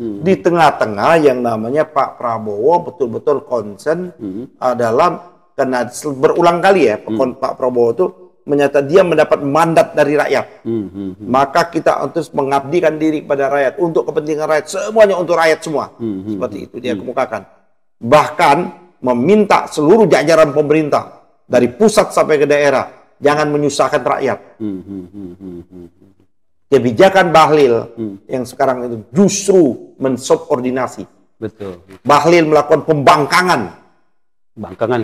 Di tengah-tengah yang namanya Pak Prabowo betul-betul concern dalam, karena berulang kali ya Pak Prabowo itu menyatakan dia mendapat mandat dari rakyat. Maka kita harus mengabdikan diri kepada rakyat untuk kepentingan rakyat, semuanya untuk rakyat semua. Seperti itu dia kemukakan. Bahkan meminta seluruh jajaran pemerintah dari pusat sampai ke daerah jangan menyusahkan rakyat. Kebijakan Bahlil yang sekarang itu justru mensubordinasi. Betul. Bahlil melakukan pembangkangan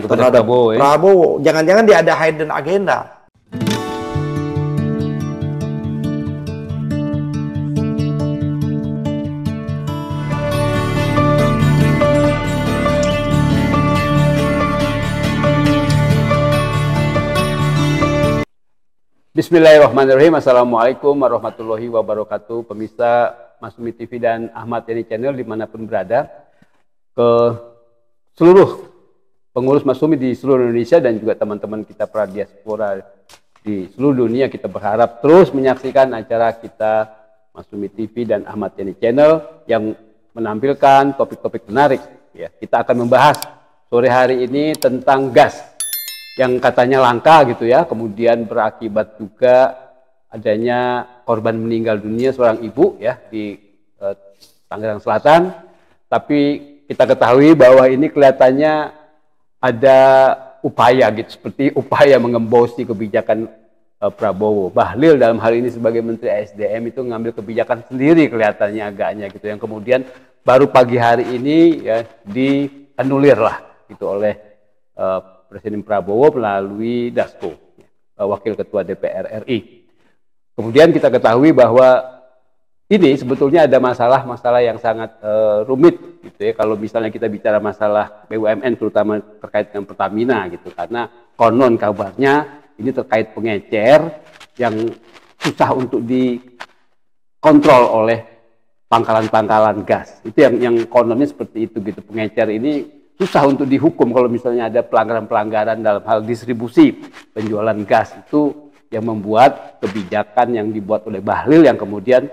kepada Prabowo. Prabowo. Jangan-jangan dia ada hidden agenda. Bismillahirrahmanirrahim. Assalamualaikum warahmatullahi wabarakatuh. Pemirsa Masumi TV dan Ahmad Yani Channel dimanapun berada, ke seluruh pengurus Masumi di seluruh Indonesia dan juga teman-teman kita para diaspora di seluruh dunia, kita berharap terus menyaksikan acara kita Masumi TV dan Ahmad Yani Channel yang menampilkan topik-topik menarik. Ya, kita akan membahas sore hari ini tentang gas yang katanya langka gitu ya, kemudian berakibat juga adanya korban meninggal dunia seorang ibu ya di Tangerang Selatan. Tapi kita ketahui bahwa ini kelihatannya ada upaya gitu, seperti upaya mengembosi kebijakan Prabowo. Bahlil dalam hal ini sebagai Menteri SDM itu ngambil kebijakan sendiri kelihatannya agaknya gitu, yang kemudian baru pagi hari ini ya dianulir lah gitu oleh Presiden Prabowo melalui Dasko, Wakil Ketua DPR RI. Kemudian kita ketahui bahwa ini sebetulnya ada masalah-masalah yang sangat rumit gitu ya, kalau misalnya kita bicara masalah BUMN terutama terkait dengan Pertamina gitu, karena konon kabarnya ini terkait pengecer yang susah untuk dikontrol oleh pangkalan-pangkalan gas. Itu yang kononnya seperti itu gitu, pengecer ini susah untuk dihukum kalau misalnya ada pelanggaran-pelanggaran dalam hal distribusi penjualan gas. Itu yang membuat kebijakan yang dibuat oleh Bahlil yang kemudian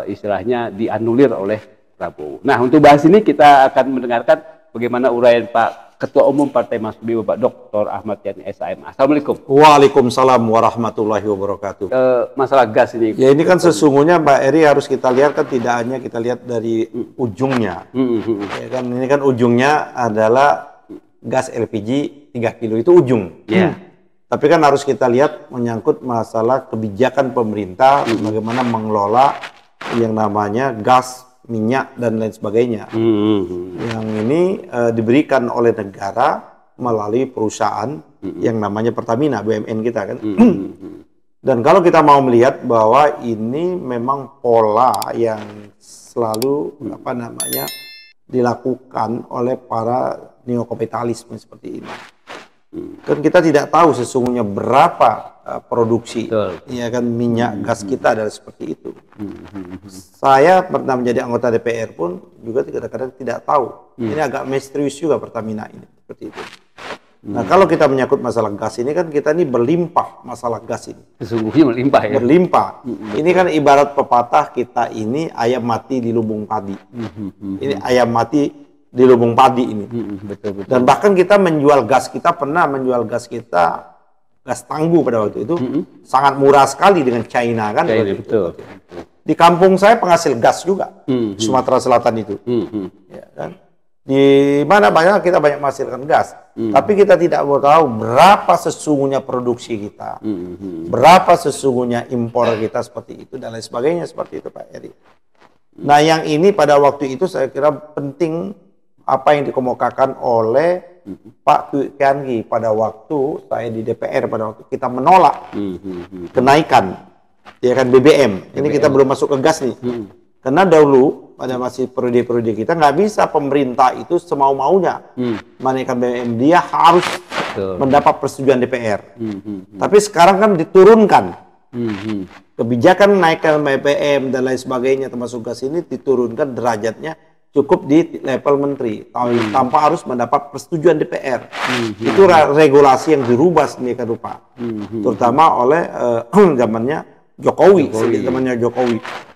istilahnya dianulir oleh Prabowo. Nah, untuk bahas ini kita akan mendengarkan bagaimana uraian Pak Ketua Umum Partai Masumi, Bapak Dr. Ahmad Yani SAM. Assalamualaikum. Waalaikumsalam warahmatullahi wabarakatuh. Masalah gas ini. Ya, ini kan sesungguhnya Mbak Eri harus kita lihat kan, tidak hanya kita lihat dari ujungnya. Ya kan, ini kan ujungnya adalah gas LPG 3 kilo itu ujung. Tapi kan harus kita lihat menyangkut masalah kebijakan pemerintah bagaimana mengelola yang namanya gas, minyak dan lain sebagainya. Yang ini diberikan oleh negara melalui perusahaan yang namanya Pertamina, BUMN kita kan. Dan kalau kita mau melihat bahwa ini memang pola yang selalu dilakukan oleh para neokapitalisme seperti ini. Kan kita tidak tahu sesungguhnya berapa produksi ya kan minyak gas kita adalah seperti itu. Saya pernah menjadi anggota DPR pun juga kadang-kadang tidak tahu. Ini agak misterius juga Pertamina ini seperti itu. Nah, kalau kita menyangkut masalah gas ini kan kita ini berlimpah masalah gas ini. Sesungguhnya melimpah ya. Berlimpah. Ini kan ibarat pepatah kita ini ayam mati di lubung padi. Ini ayam mati di lubung padi ini. Betul. Dan bahkan kita menjual gas, kita pernah menjual gas kita, gas Tangguh pada waktu itu, sangat murah sekali dengan China kan. China, betul. Di kampung saya penghasil gas juga, Sumatera Selatan itu. Ya, kan? Di mana kita banyak menghasilkan gas, tapi kita tidak mau tahu berapa sesungguhnya produksi kita, berapa sesungguhnya impor kita seperti itu, dan lain sebagainya seperti itu Pak Eri. Nah, yang ini pada waktu itu saya kira penting apa yang dikemukakan oleh Pak Twi Kiangi pada waktu saya di DPR, pada waktu kita menolak kenaikan ya kan BBM. Ini kita belum masuk ke gas nih. Karena dahulu pada masih periode-periode kita nggak bisa pemerintah itu semau-maunya menaikkan BBM, dia harus mendapat persetujuan DPR. Tapi sekarang kan diturunkan. Kebijakan naikkan BBM dan lain sebagainya termasuk gas ini diturunkan derajatnya cukup di level menteri tanpa harus mendapat persetujuan DPR. Itu regulasi yang dirubah sedemikian rupa, terutama oleh zamannya Jokowi.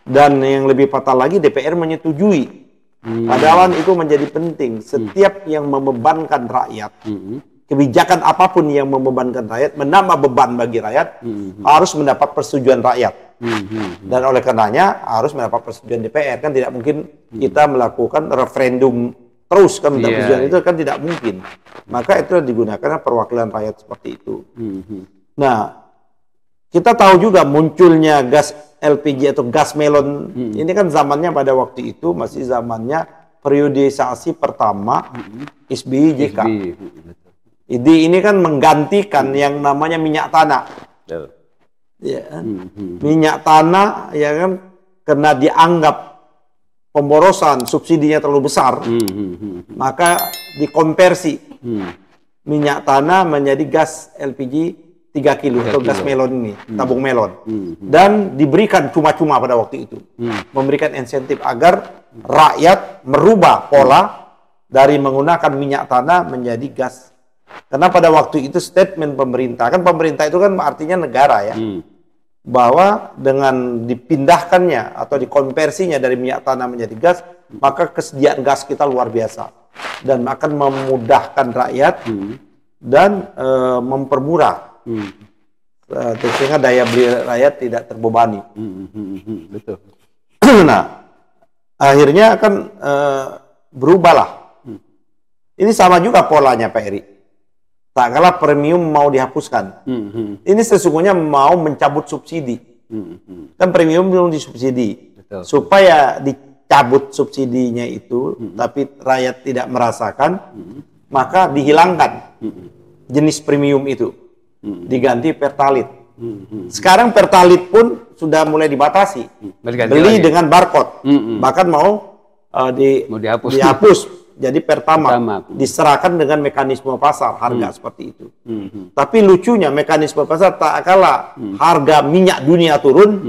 Dan yang lebih fatal lagi, DPR menyetujui. Padahal itu menjadi penting. Setiap yang membebankan rakyat, kebijakan apapun yang membebankan rakyat, menambah beban bagi rakyat, harus mendapat persetujuan rakyat. Dan oleh karenanya harus mendapat persetujuan DPR. Kan tidak mungkin kita melakukan referendum terus kan minta persetujuan itu kan tidak mungkin. Maka itu digunakan perwakilan rakyat seperti itu. Nah, kita tahu juga munculnya gas LPG atau gas melon. Ini kan zamannya pada waktu itu masih zamannya periodisasi pertama SBY JK. Jadi ini kan menggantikan yang namanya minyak tanah. Ya, minyak tanah ya kan karena dianggap pemborosan subsidinya terlalu besar, maka dikonversi minyak tanah menjadi gas LPG 3 kilo atau gas melon ini, tabung melon, dan diberikan cuma-cuma pada waktu itu, memberikan insentif agar rakyat merubah pola dari menggunakan minyak tanah menjadi gas. Karena pada waktu itu statement pemerintah, kan pemerintah itu kan artinya negara ya, bahwa dengan dipindahkannya atau dikonversinya dari minyak tanah menjadi gas, maka kesediaan gas kita luar biasa dan akan memudahkan rakyat dan mempermurah. Sehingga daya beli rakyat tidak terbebani. Betul. Nah, akhirnya akan berubahlah. Ini sama juga polanya Pak Eri. Tak kalah premium mau dihapuskan. Ini sesungguhnya mau mencabut subsidi. Kan premium belum disubsidi. Betul. Supaya dicabut subsidinya itu, tapi rakyat tidak merasakan, maka dihilangkan jenis premium itu. Diganti Pertalite. Sekarang Pertalite pun sudah mulai dibatasi. Beli dengan barcode. Bahkan mau dihapus. Jadi pertama diserahkan dengan mekanisme pasar harga seperti itu. Tapi lucunya mekanisme pasar tak kalah harga minyak dunia turun,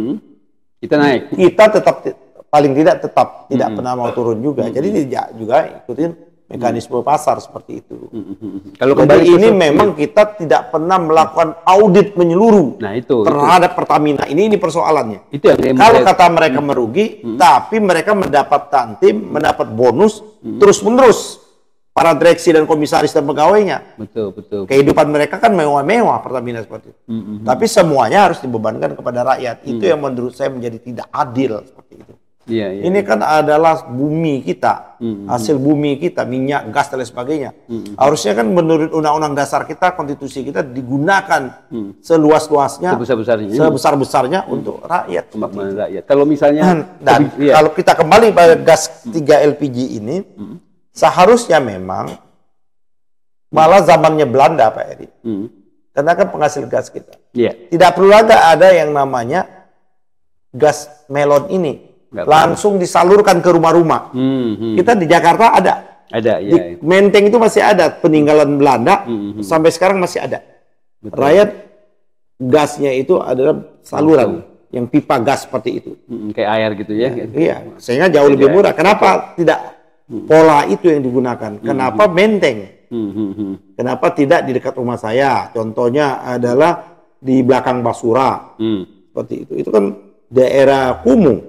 kita naik. Kita tetap paling tidak tidak pernah mau turun juga. Jadi tidak juga ikutin mekanisme pasar seperti itu. Kalau jadi ini memang kita tidak pernah melakukan audit menyeluruh terhadap Pertamina. Ini persoalannya. Itu yang kalau kata mereka merugi, tapi mereka mendapat tantim, mendapat bonus terus-menerus. Para direksi dan komisaris dan pegawainya. Betul. Kehidupan mereka kan mewah-mewah Pertamina seperti itu. Tapi semuanya harus dibebankan kepada rakyat. Itu yang menurut saya menjadi tidak adil seperti itu. Ini kan adalah bumi kita, hasil bumi kita, minyak, gas, dan lain sebagainya. Harusnya kan menurut undang-undang dasar kita, konstitusi kita digunakan seluas-luasnya, sebesar-besarnya untuk rakyat. Rakyat. Kalau misalnya, kalau kita kembali pada gas 3 LPG ini, seharusnya memang malah zamannya Belanda, Pak Eri. Karena kan penghasil gas kita. Tidak perlu ada yang namanya gas melon ini. Langsung disalurkan ke rumah-rumah. Kita di Jakarta ada. Di Menteng itu masih ada peninggalan Belanda. Sampai sekarang masih ada. Rakyat gasnya itu adalah saluran yang pipa gas seperti itu. Kayak air gitu ya. Iya, sehingga jauh lebih murah. Kenapa tidak pola itu yang digunakan? Kenapa Menteng? Kenapa tidak di dekat rumah saya? Contohnya adalah di belakang Basura. Seperti itu. Itu kan daerah kumuh.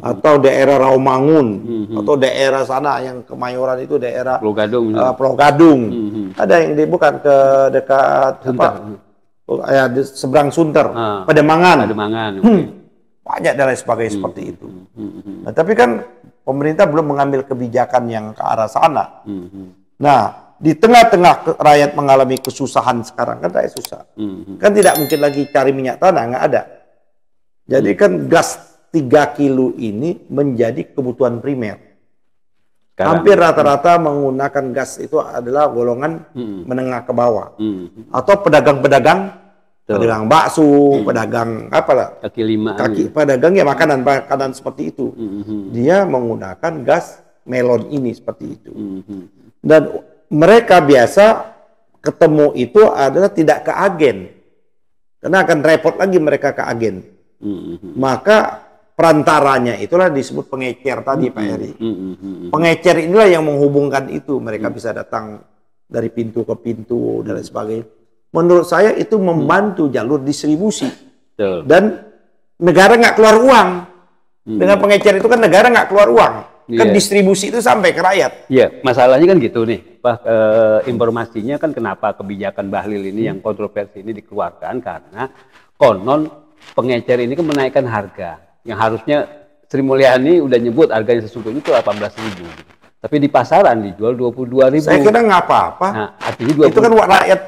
Atau daerah Rawamangun, atau daerah sana yang Kemayoran itu daerah Pulau Gadung. Pulau Gadung. Ada yang bukan ke dekat di seberang Sunter, Pademangan. Banyak dan lain sebagainya seperti itu. Nah, tapi kan pemerintah belum mengambil kebijakan yang ke arah sana. Nah, di tengah-tengah rakyat mengalami kesusahan sekarang kan rakyat susah. Kan tidak mungkin lagi cari minyak tanah, nggak ada. Jadi kan gas 3 kilo ini menjadi kebutuhan primer. Hampir rata-rata menggunakan gas itu adalah golongan menengah ke bawah. Atau pedagang-pedagang, pedagang bakso, pedagang apalah, pedagang ya makanan seperti itu. Dia menggunakan gas melon ini seperti itu. Dan mereka biasa ketemu itu adalah tidak ke agen. Karena akan repot lagi mereka ke agen. Maka perantaranya itulah disebut pengecer tadi, Pak Eri. Pengecer inilah yang menghubungkan itu. Mereka bisa datang dari pintu ke pintu dan lain sebagainya. Menurut saya itu membantu jalur distribusi. Dan negara nggak keluar uang. Dengan pengecer itu kan negara nggak keluar uang. Kan distribusi itu sampai ke rakyat. Iya, masalahnya kan gitu nih. Informasinya kan kenapa kebijakan Bahlil ini yang kontroversi ini dikeluarkan karena konon pengecer ini kan menaikkan harga. Yang harusnya Sri Mulyani udah nyebut harganya sesungguhnya itu 18.000. Tapi di pasaran dijual 22.000. Saya kira nggak apa-apa. Nah, artinya itu kan rakyat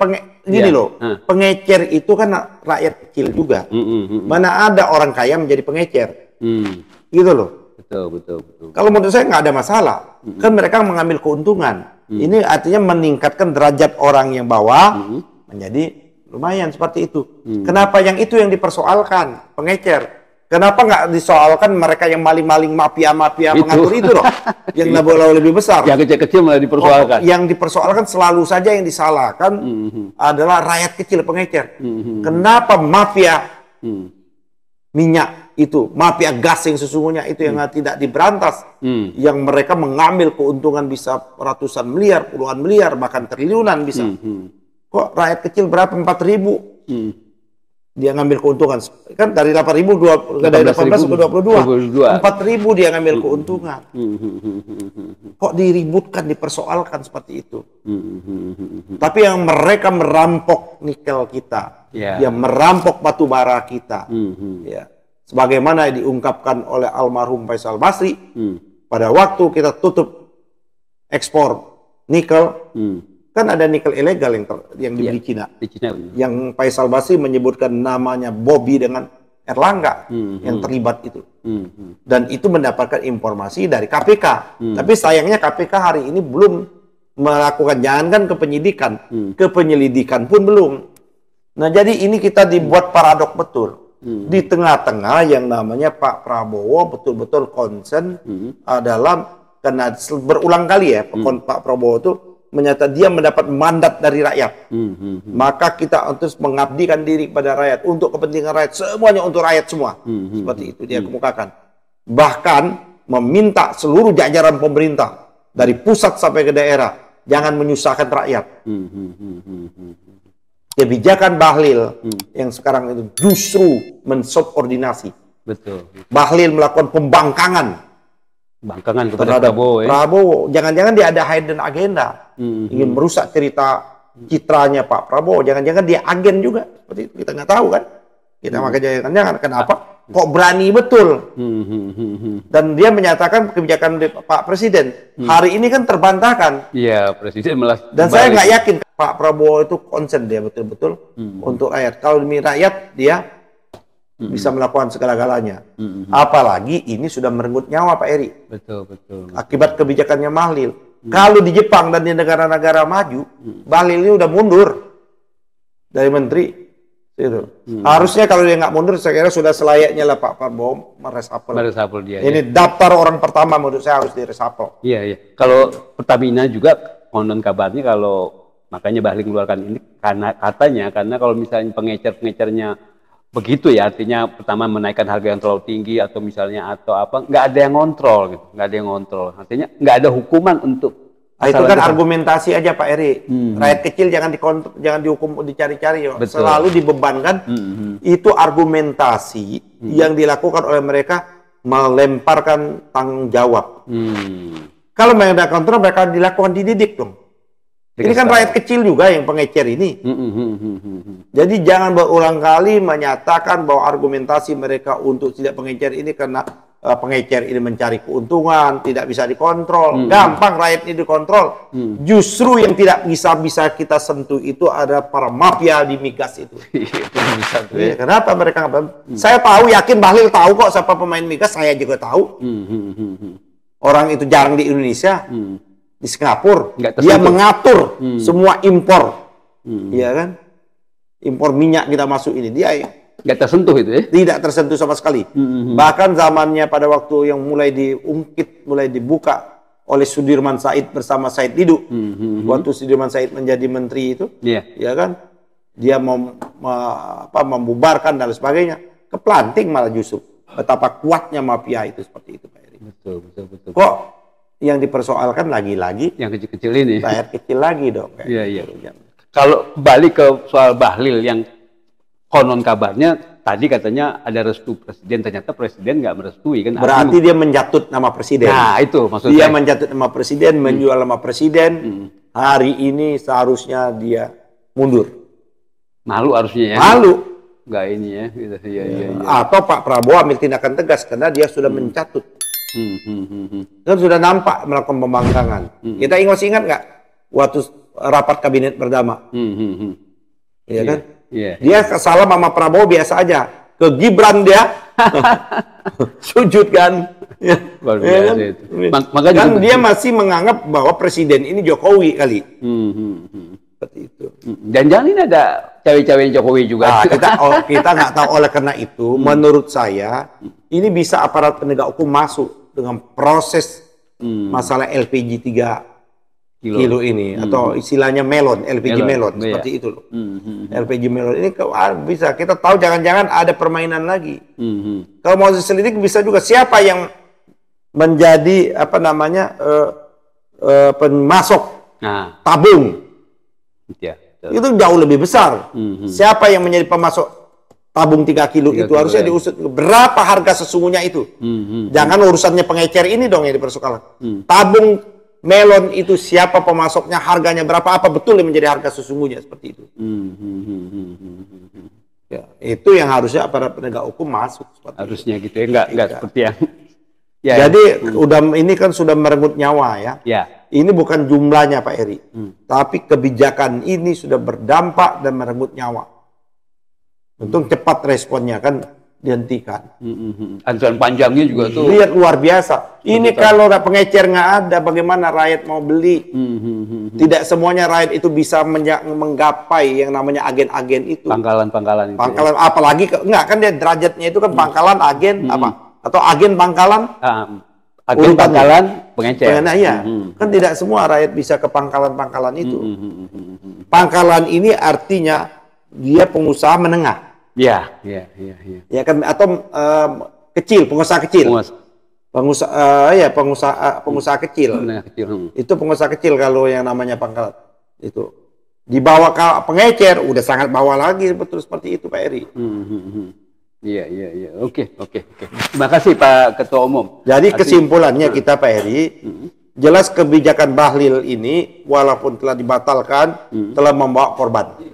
gini loh. Pengecer itu kan rakyat kecil juga. Mana ada orang kaya menjadi pengecer. Gitu loh. Betul. Kalau menurut saya nggak ada masalah. Kan mereka mengambil keuntungan. Ini artinya meningkatkan derajat orang yang bawah menjadi lumayan seperti itu. Kenapa yang itu yang dipersoalkan pengecer? Kenapa nggak disoalkan mereka yang maling-maling mafia-mafia mengatur itu loh? Yang nabok lebih besar. Yang kecil-kecil malah dipersoalkan. Yang dipersoalkan selalu saja yang disalahkan adalah rakyat kecil pengecer. Kenapa mafia minyak itu, mafia gas yang sesungguhnya itu yang tidak diberantas, yang mereka mengambil keuntungan bisa ratusan miliar, puluhan miliar, bahkan triliunan bisa. Kok rakyat kecil berapa? 4.000 dia ngambil keuntungan, kan dari 8.000 dari 18 ke 22, 4.000 dia ngambil keuntungan. Kok diributkan, dipersoalkan seperti itu? Tapi yang mereka merampok nikel kita, yang merampok batu bara kita, ya. Sebagaimana diungkapkan oleh almarhum Faisal Basri, pada waktu kita tutup ekspor nikel, kan ada nikel ilegal yang dibeli Cina. Di Cina. Yang Faisal Basri menyebutkan namanya Bobby dengan Erlangga yang terlibat itu. Dan itu mendapatkan informasi dari KPK. Tapi sayangnya KPK hari ini belum melakukan, jangankan ke penyidikan, ke penyelidikan pun belum. Nah, jadi ini kita dibuat paradok betul. Di tengah-tengah yang namanya Pak Prabowo betul-betul concern dalam, karena berulang kali ya Pak Prabowo itu menyatakan dia mendapat mandat dari rakyat. Maka kita harus mengabdikan diri kepada rakyat untuk kepentingan rakyat, semuanya untuk rakyat semua. Seperti itu dia kemukakan. Bahkan meminta seluruh jajaran pemerintah dari pusat sampai ke daerah jangan menyusahkan rakyat. Kebijakan Bahlil yang sekarang itu justru mensubordinasi. Betul. Bahlil melakukan pembangkangan kepada Prabowo. Jangan-jangan dia ada hidden agenda, ingin merusak citranya Pak Prabowo. Jangan-jangan dia agen juga, seperti itu. Kita nggak tahu kan. Kita makanya jangan. Kenapa? Kok berani betul? Dan dia menyatakan kebijakan Pak Presiden hari ini kan terbantahkan. Iya, Presiden malah. Dan saya nggak yakin Pak Prabowo itu concern dia betul-betul untuk rakyat. Kalau demi rakyat dia bisa melakukan segala-galanya. Apalagi ini sudah merenggut nyawa Pak Eri. Betul. Akibat kebijakannya Bahlil. Kalau di Jepang dan di negara-negara maju, Bahlil ini udah mundur dari menteri. Itu. Harusnya kalau dia nggak mundur, saya kira sudah selayaknya lah Pak Prabowo meresapel dia. Ini daftar orang pertama menurut saya harus diresapel. Iya. Kalau Pertamina juga konon kabarnya kalau makanya Bahlil keluarkan ini karena kalau misalnya pengecer-pengecernya begitu ya, artinya pertama menaikkan harga yang terlalu tinggi atau misalnya atau apa, nggak ada yang ngontrol gitu, nggak ada yang ngontrol, artinya nggak ada hukuman untuk itu kan argumentasi aja Pak Eri. Rakyat kecil jangan dihukum, dicari-cari, selalu dibebankan. Itu argumentasi yang dilakukan oleh mereka melemparkan tanggung jawab. Kalau mereka ada kontrol, mereka dilakukan dididik dong. Ini kan rakyat kecil juga yang pengecer ini. Jadi jangan berulang kali menyatakan bahwa argumentasi mereka untuk tidak pengecer ini karena pengecer ini mencari keuntungan, tidak bisa dikontrol. Gampang rakyat ini dikontrol. Justru yang tidak bisa kita sentuh itu ada para mafia di migas itu. Kenapa mereka? Saya tahu, yakin Bahlil tahu kok siapa pemain migas, saya juga tahu. Orang itu jarang di Indonesia. Di Singapura, dia mengatur semua impor, ya kan? Impor minyak kita masuk ini, dia nggak tersentuh itu ya? Tidak tersentuh sama sekali. Bahkan zamannya pada waktu yang mulai diungkit, mulai dibuka oleh Sudirman Said bersama Said Didu, waktu Sudirman Said menjadi menteri itu, ya kan? Dia membubarkan dan sebagainya, keplanting malah justru betapa kuatnya mafia itu seperti itu, Pak Eri. Betul. Kok yang dipersoalkan lagi-lagi yang kecil-kecil ini rakyat kecil lagi dong. Iya. Kalau balik ke soal Bahlil yang konon kabarnya tadi katanya ada restu presiden, ternyata presiden nggak merestui kan? Berarti dia menjatut nama presiden. Nah itu maksudnya. Dia menjatut nama presiden, menjual nama presiden. Hari ini seharusnya dia mundur. Malu harusnya ya. Malu. Nggak ini ya. Gitu. Iya. Atau Pak Prabowo ambil tindakan tegas karena dia sudah mencatut. Kan sudah nampak melakukan pembangkangan. Kita masih ingat nggak waktu rapat kabinet pertama? Iya kan? Dia salah sama Prabowo biasa aja. Ke Gibran dia sujud kan. Luar biasa itu. Makanya kan dia masih menganggap bahwa presiden ini Jokowi kali. Seperti itu. Dan jangan ini ada cawe-cawe Jokowi juga. Kita nggak tahu, oleh karena itu menurut saya ini bisa aparat penegak hukum masuk dengan proses masalah LPG 3 kilo ini atau istilahnya melon, LPG melon seperti itu loh. LPG melon ini bisa kita tahu jangan-jangan ada permainan lagi. Kalau mau diselidik bisa juga siapa yang menjadi apa namanya pemasok tabung. Itu jauh lebih besar. Siapa yang menjadi pemasok tabung 3 kilo itu harusnya diusut. Berapa harga sesungguhnya itu? Jangan urusannya pengecer ini dong yang dipersoalkan. Tabung melon itu siapa pemasoknya, harganya berapa, apa betul yang menjadi harga sesungguhnya seperti itu. Ya, itu yang harusnya aparat penegak hukum masuk. Harusnya gitu ya, enggak seperti yang. Jadi ini kan sudah merenggut nyawa ya. Ini bukan jumlahnya Pak Eri, tapi kebijakan ini sudah berdampak dan merenggut nyawa. Untung cepat responnya kan dihentikan. Antrian panjangnya juga tuh. Lihat luar biasa. Ini kalau pengecer nggak ada, bagaimana rakyat mau beli? Tidak semuanya rakyat itu bisa menggapai yang namanya agen-agen itu. Pangkalan-pangkalan itu. Pangkalan, apalagi enggak kan dia derajatnya itu kan pangkalan, agen apa? Atau agen pangkalan? Agen pangkalan, pengecer. Iya. Kan tidak semua rakyat bisa ke pangkalan-pangkalan itu. Pangkalan ini artinya dia pengusaha menengah. Ya kan, atau kecil, pengusaha kecil. Pengusaha kecil. Itu pengusaha kecil kalau yang namanya pangkalan. Itu dibawa ke pengecer udah sangat bawah lagi, betul seperti itu Pak Eri. Iya. Oke. Terima kasih Pak Ketua Umum. Jadi kesimpulannya kita Pak Eri, jelas kebijakan Bahlil ini walaupun telah dibatalkan, telah membawa korban.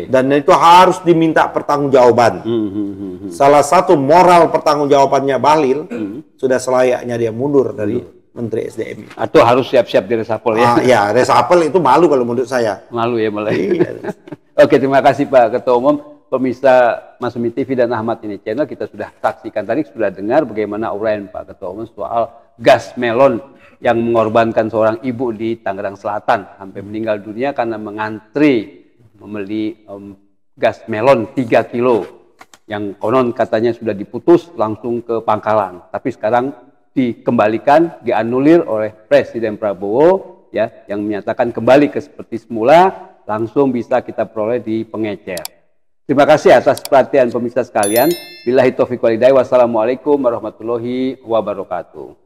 Dan itu harus diminta pertanggungjawaban. Salah satu moral pertanggungjawabannya Bahlil sudah selayaknya dia mundur dari Menteri SDM. Atau harus siap-siap di resapel ya? Ya, resapel itu malu kalau menurut saya. Malu ya malah. Oke, terima kasih Pak Ketua Umum. Pemirsa Masumi TV dan Ahmad ini channel, kita sudah saksikan tadi, sudah dengar bagaimana uraian Pak Ketua Umum soal gas melon yang mengorbankan seorang ibu di Tangerang Selatan sampai meninggal dunia karena mengantri membeli gas melon 3 kilo yang konon katanya sudah diputus langsung ke pangkalan, tapi sekarang dikembalikan, dianulir oleh Presiden Prabowo ya, yang menyatakan kembali ke seperti semula, langsung bisa kita peroleh di pengecer. Terima kasih atas perhatian pemirsa sekalian. Billahi taufiq wal hidayah. Wassalamualaikum warahmatullahi wabarakatuh.